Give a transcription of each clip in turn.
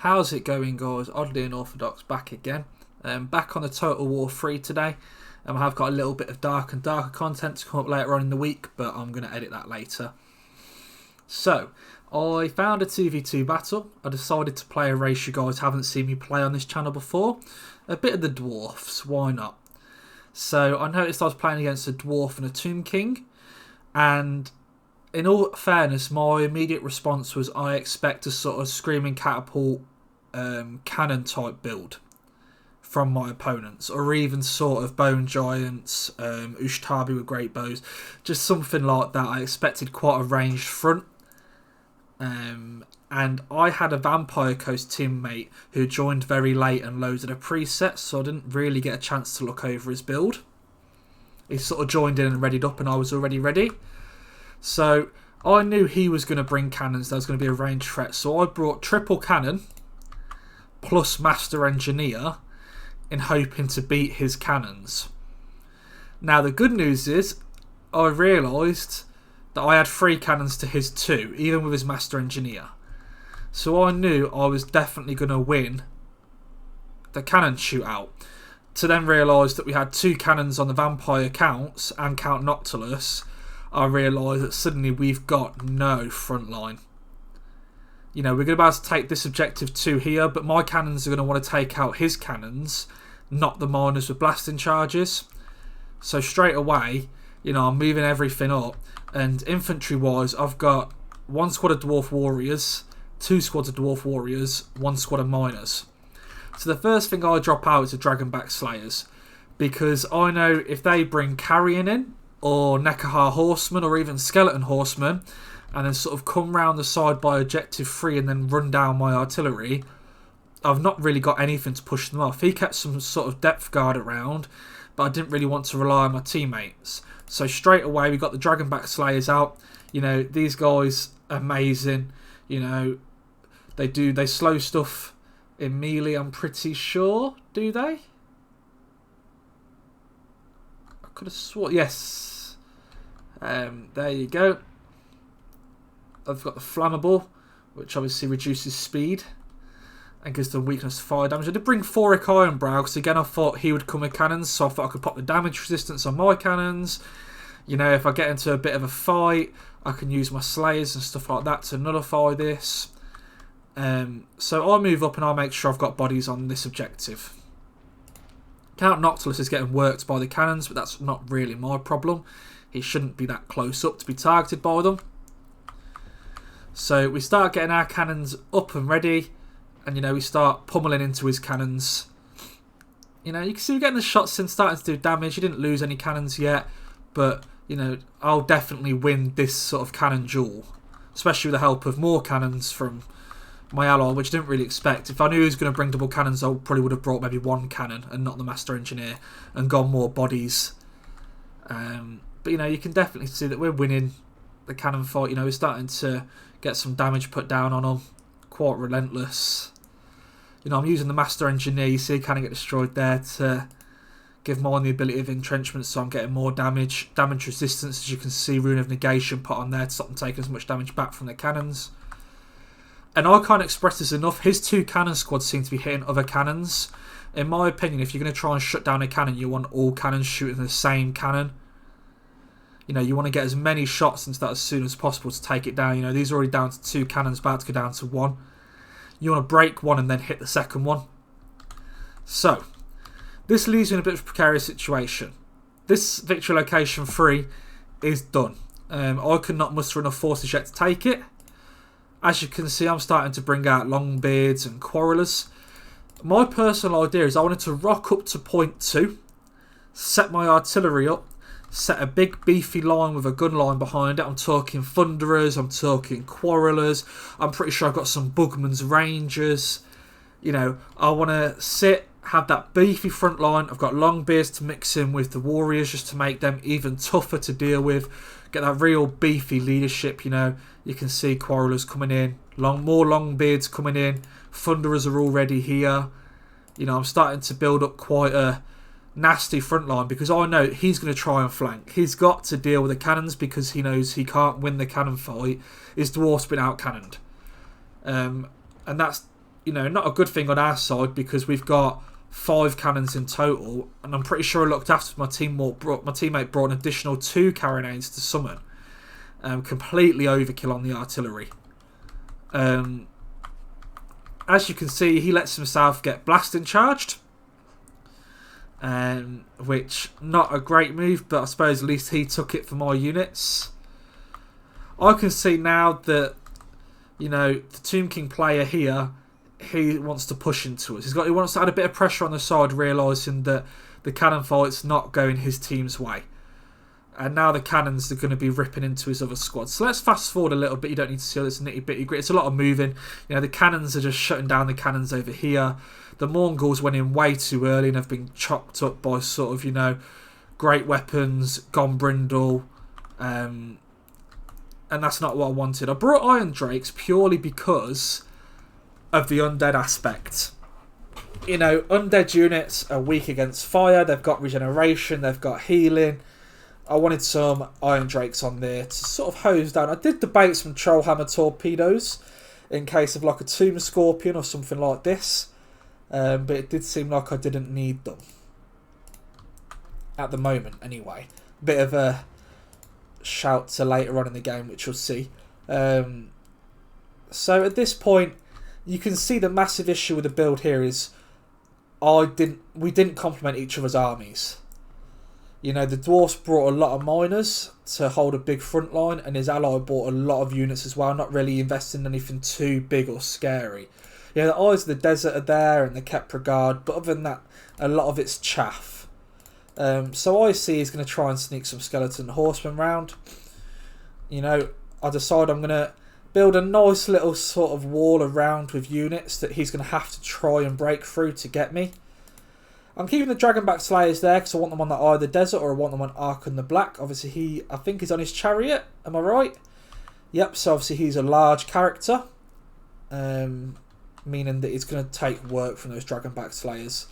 How's it going, guys? Oddly Unorthodox back again. Back on the Total War 3 today. I have got a little bit of darker and darker content to come up later on in the week, but I'm going to edit that later. So, I found a 2v2 battle. I decided to play a race you guys haven't seen me play on this channel before. A bit of the Dwarfs, why not? So, I noticed I was playing against a Dwarf and a Tomb King, and in all fairness, my immediate response was I expect a sort of Screaming Catapult cannon type build from my opponents, or even sort of Bone Giants, Ushtabi with great bows, just something like that. I expected quite a ranged front. And I had a Vampire Coast teammate who joined very late and loaded a preset, so I didn't really get a chance to look over his build. He sort of joined in and readied up, and I was already ready. So I knew he was going to bring cannons. There was going to be a ranged threat. So I brought triple cannon plus Master Engineer in hoping to beat his cannons. Now the good news is I realised that I had 3 cannons to his 2, even with his Master Engineer. So I knew I was definitely going to win the cannon shootout. To then realise that we had 2 cannons on the Vampire counts and Count Noctilus, I realised that suddenly we've got no front line. You know, we're going to be able to take this objective 2 here, but my cannons are going to want to take out his cannons, not the miners with blasting charges. So straight away, you know, I'm moving everything up. And infantry-wise, I've got 1 squad of Dwarf Warriors, 2 squads of Dwarf Warriors, 1 squad of miners. So the first thing I drop out is the Dragonback Slayers, because I know if they bring Carrion in, or Nekahar Horsemen, or even Skeleton Horsemen, and then sort of come round the side by Objective 3 and then run down my artillery, I've not really got anything to push them off. He kept some sort of depth guard around, but I didn't really want to rely on my teammates. So straight away we got the Dragonback Slayers out. You know, these guys, amazing. You know, they slow stuff in melee, I'm pretty sure. Do they? I could have sworn, yes. There you go. I've got the Flammable, which obviously reduces speed and gives them weakness to fire damage. I did bring Thoric Ironbrow because again I thought he would come with cannons, so I thought I could pop the damage resistance on my cannons. You know, if I get into a bit of a fight, I can use my Slayers and stuff like that to nullify this. So I'll move up and I'll make sure I've got bodies on this objective. Count Noctilus is getting worked by the cannons, but that's not really my problem. He shouldn't be that close up to be targeted by them. So we start getting our cannons up and ready, and you know, we start pummeling into his cannons. You know, you can see we're getting the shots in, starting to do damage. He didn't lose any cannons yet, but you know, I'll definitely win this sort of cannon duel, especially with the help of more cannons from my ally, which I didn't really expect. If I knew he was going to bring double cannons, I probably would have brought maybe 1 cannon and not the Master Engineer and gone more bodies. But you know, you can definitely see that we're winning the cannon fight. You know, we're starting to get some damage put down on them. Quite relentless. You know, I'm using the Master Engineer. You see, kind of get destroyed there to give mine the ability of entrenchment, so I'm getting more damage. Damage resistance, as you can see, Rune of Negation put on there to stop them taking as much damage back from their cannons. And I can't express this enough. His 2 cannon squads seem to be hitting other cannons. In my opinion, if you're going to try and shut down a cannon, you want all cannons shooting the same cannon. You know, you want to get as many shots into that as soon as possible to take it down. You know, these are already down to 2 cannons, about to go down to 1. You want to break one and then hit the second one. So, this leaves you in a bit of a precarious situation. This victory location 3 is done. I could not muster enough forces yet to take it. As you can see, I'm starting to bring out Longbeards and Quarrelers. My personal idea is I wanted to rock up to point 2, set my artillery up, set a big beefy line with a gun line behind it. I'm talking Thunderers, I'm talking Quarrelers, I'm pretty sure I've got some Bugman's Rangers. You know, I want to sit, have that beefy front line. I've got Longbeards to mix in with the Warriors just to make them even tougher to deal with. Get that real beefy leadership, you know. You can see Quarrelers coming in, more Longbeards coming in, Thunderers are already here. You know, I'm starting to build up quite a nasty front line because I know he's going to try and flank. He's got to deal with the cannons because he knows he can't win the cannon fight. His dwarf's been out-cannoned. And that's you know, not a good thing on our side because we've got 5 cannons in total, and I'm pretty sure I looked after my teammate brought an additional 2 carronades to summon. Completely overkill on the artillery. As you can see, he lets himself get blasting charged, which not a great move, but I suppose at least he took it for my units. I can see now that, you know, the Tomb King player here, he wants to push into us. He wants to add a bit of pressure on the side, realising that the cannon fight's not going his team's way. And now the cannons are going to be ripping into his other squad. So let's fast forward a little bit. You don't need to see all this nitty-bitty grit. It's a lot of moving. You know, the cannons are just shutting down the cannons over here. The Mongols went in way too early and have been chopped up by sort of, you know, great weapons, gone brindle. And that's not what I wanted. I brought Iron Drakes purely because of the undead aspect. You know, undead units are weak against fire. They've got regeneration. They've got healing. I wanted some Iron Drakes on there to sort of hose down. I did debate some Trollhammer torpedoes in case of like a Tomb Scorpion or something like this. But it did seem like I didn't need them. At the moment, anyway. Bit of a shout to later on in the game, which you'll see. So at this point, you can see the massive issue with the build here is we didn't complement each other's armies. You know, the dwarfs brought a lot of miners to hold a big front line, and his ally bought a lot of units as well, not really investing in anything too big or scary. You know, the Eyes of the Desert are there and the Kepra Guard, but other than that, a lot of it's chaff. So I see he's going to try and sneak some skeleton horsemen round. You know, I decide I'm going to build a nice little sort of wall around with units that he's going to have to try and break through to get me. I'm keeping the Dragonback Slayers there because I want them on the Eye of the Desert, or I want them on Archon the Black. Obviously, I think he's on his chariot. Am I right? Yep, so obviously he's a large character. Meaning that it's going to take work from those Dragonback Slayers.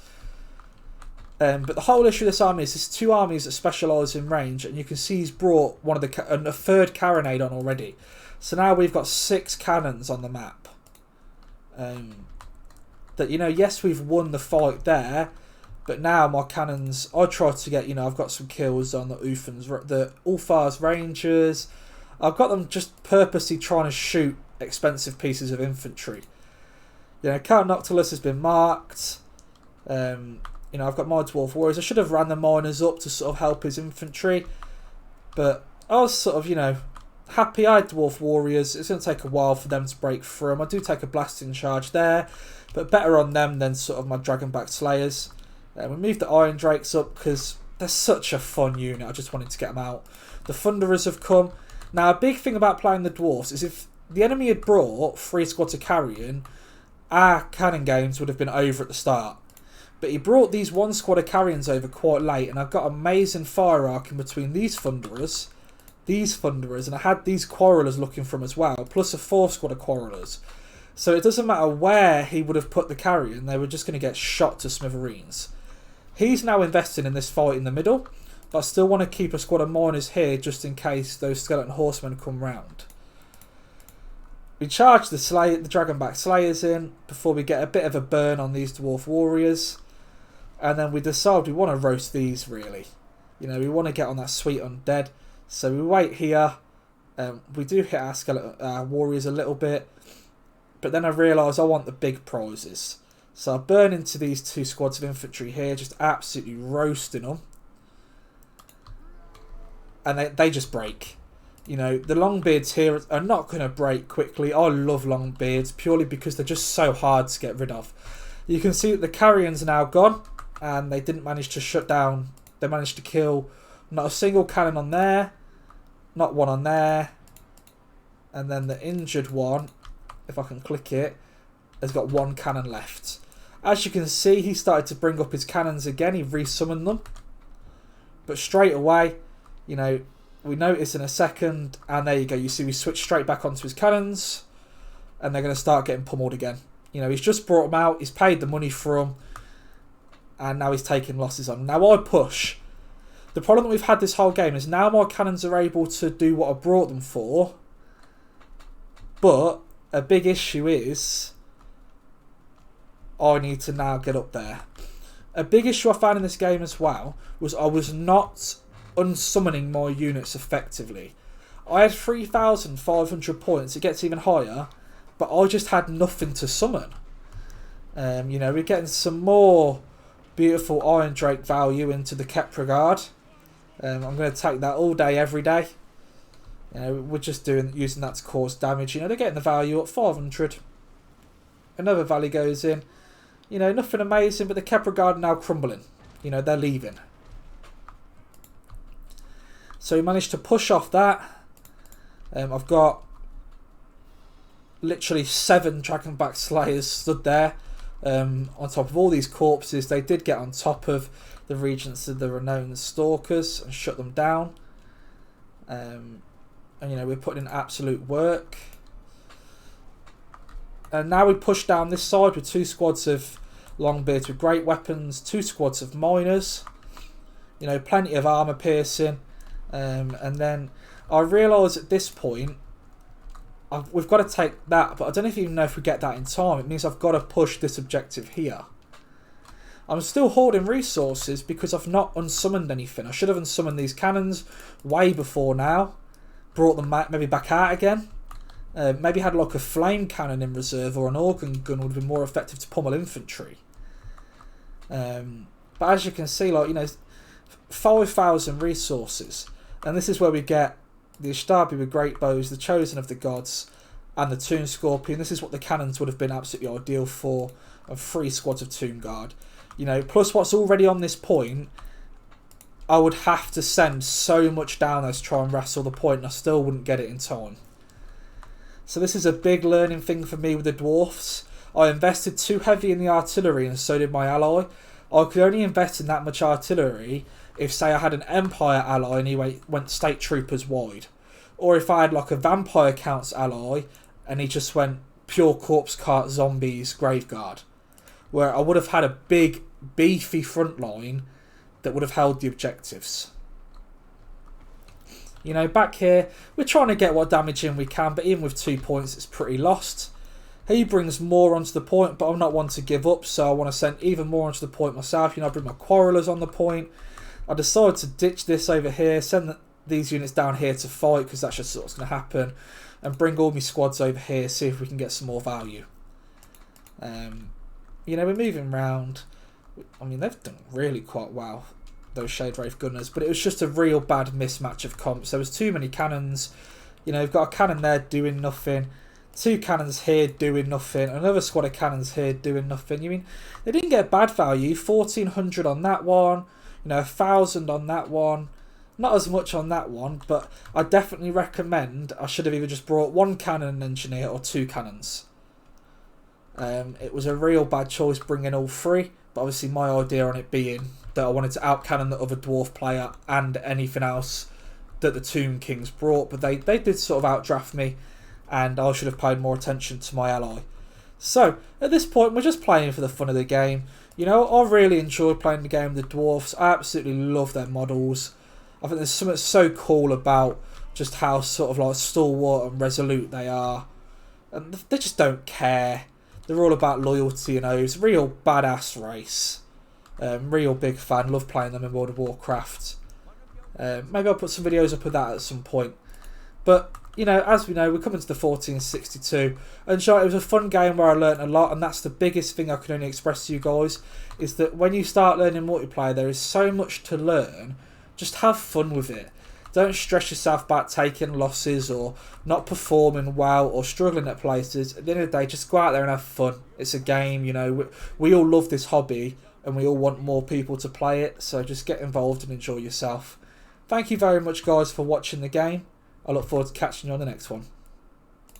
But the whole issue of this army is there's 2 armies that specialise in range, and you can see he's brought a 3rd carronade on already. So now we've got 6 cannons on the map. That, you know, yes, we've won the fight there, but now my cannons, I tried to get, you know, I've got some kills on the Ulfar's Rangers. I've got them just purposely trying to shoot expensive pieces of infantry. You know, Count Noctilus has been marked. You know, I've got my Dwarf Warriors. I should have ran the miners up to sort of help his infantry. But I was sort of, you know, happy I had Dwarf Warriors. It's going to take a while for them to break through them. I do take a blasting charge there, but better on them than sort of my Dragonback Slayers. We moved the Iron Drakes up because they're such a fun unit. I just wanted to get them out. The Thunderers have come. Now, a big thing about playing the Dwarfs is if the enemy had brought 3 squads of carrion, our cannon games would have been over at the start. But he brought these 1 squad of carrions over quite late, and I've got amazing fire arc in between these Thunderers, and I had these Quarrelers looking for him as well, plus a 4 squad of Quarrelers. So it doesn't matter where he would have put the carrion, they were just going to get shot to smithereens. He's now investing in this fight in the middle, but I still want to keep a squad of miners here just in case those skeleton horsemen come round. We charge the Dragonback Slayers in before we get a bit of a burn on these Dwarf Warriors. And then we decide we want to roast these, really. You know, we want to get on that sweet undead. So we wait here. We do hit our skeleton warriors a little bit. But then I realise I want the big prizes. So I burn into these 2 squads of infantry here, just absolutely roasting them. And they just break. You know, the Longbeards here are not going to break quickly. I love Longbeards purely because they're just so hard to get rid of. You can see that the carrions are now gone, and they didn't manage to shut down. They managed to kill not a single cannon on there, not one on there, and then the injured one, if I can click it, has got 1 cannon left. As you can see, he started to bring up his cannons again. He resummoned them, but straight away, you know, we notice in a second, and there you go. You see, we switch straight back onto his cannons, and they're going to start getting pummeled again. You know, he's just brought them out. He's paid the money for them, and now he's taking losses on. Now I push. The problem that we've had this whole game is now my cannons are able to do what I brought them for, but a big issue is I need to now get up there. A big issue I found in this game as well was I was not unsummoning my units effectively. I had 3,500 points. It gets even higher, but I just had nothing to summon. You know, we're getting some more beautiful Iron Drake value into the Kepra Guard. I'm going to take that all day, every day. You know, we're just using that to cause damage. You know, they're getting the value at 500. Another valley goes in. You know, nothing amazing, but the Kepra Guard are now crumbling. You know, they're leaving. So we managed to push off that. I've got literally 7 Dragonback Slayers stood there. On top of all these corpses. They did get on top of the Regents of the Renowned Stalkers and shut them down. And you know, we're putting in absolute work. And now we push down this side with 2 squads of Longbeards with great weapons, 2 squads of miners. You know, plenty of armour piercing. And then I realise at this point we've got to take that, but I don't even know if we get that in time. It means I've got to push this objective here. I'm still hoarding resources because I've not unsummoned anything. I should have unsummoned these cannons way before now. Brought them maybe back out again. Maybe had like a flame cannon in reserve or an organ gun would have been more effective to pummel infantry. But as you can see, like, you know, 5,000 resources. And this is where we get the Ishtarbi with great bows, the Chosen of the Gods, and the Tomb Scorpion. This is what the cannons would have been absolutely ideal for, and 3 squads of Tomb Guard. You know, plus what's already on this point, I would have to send so much down there to try and wrestle the point, and I still wouldn't get it in time. So this is a big learning thing for me with the Dwarfs. I invested too heavy in the artillery, and so did my ally. I could only invest in that much artillery if, say, I had an Empire ally and he went State Troopers wide. Or if I had like a Vampire Counts ally and he just went pure Corpse Cart Zombies Graveguard. Where I would have had a big, beefy front line that would have held the objectives. You know, back here, we're trying to get what damage in we can, but even with 2 points, it's pretty lost. He brings more onto the point, but I'm not one to give up, so I want to send even more onto the point myself. You know, I bring my Quarrelers on the point. I decided to ditch this over here, send these units down here to fight, because that's just what's going to happen, and bring all my squads over here, see if we can get some more value. You know, we're moving around. I mean, they've done really quite well, those Shade Wraith Gunners, but it was just a real bad mismatch of comps. There was too many cannons. You know, we've got a cannon there doing nothing. 2 cannons here doing nothing. Another squad of cannons here doing nothing. You mean, they didn't get bad value. 1,400 on that one. You know, 1,000 on that one. Not as much on that one, but I definitely recommend I should have either just brought 1 cannon engineer or 2 cannons. It was a real bad choice bringing all 3, but obviously my idea on it being that I wanted to out-cannon the other dwarf player and anything else that the Tomb Kings brought, but they did sort of outdraft me, and I should have paid more attention to my ally. So, at this point, we're just playing for the fun of the game. You know, I really enjoyed playing the game with the dwarfs. I absolutely love their models. I think there's something so cool about just how sort of like stalwart and resolute they are. And they just don't care. They're all about loyalty, you know. It's a real badass race. Real big fan. Love playing them in World of Warcraft. Maybe I'll put some videos up of that at some point. But, you know, as we know, we're coming to the 1462. And sure, it was a fun game where I learnt a lot. And that's the biggest thing I can only express to you guys. Is that when you start learning multiplayer, there is so much to learn. Just have fun with it. Don't stress yourself about taking losses or not performing well or struggling at places. At the end of the day, just go out there and have fun. It's a game, you know. We all love this hobby and we all want more people to play it. So just get involved and enjoy yourself. Thank you very much, guys, for watching the game. I look forward to catching you on the next one.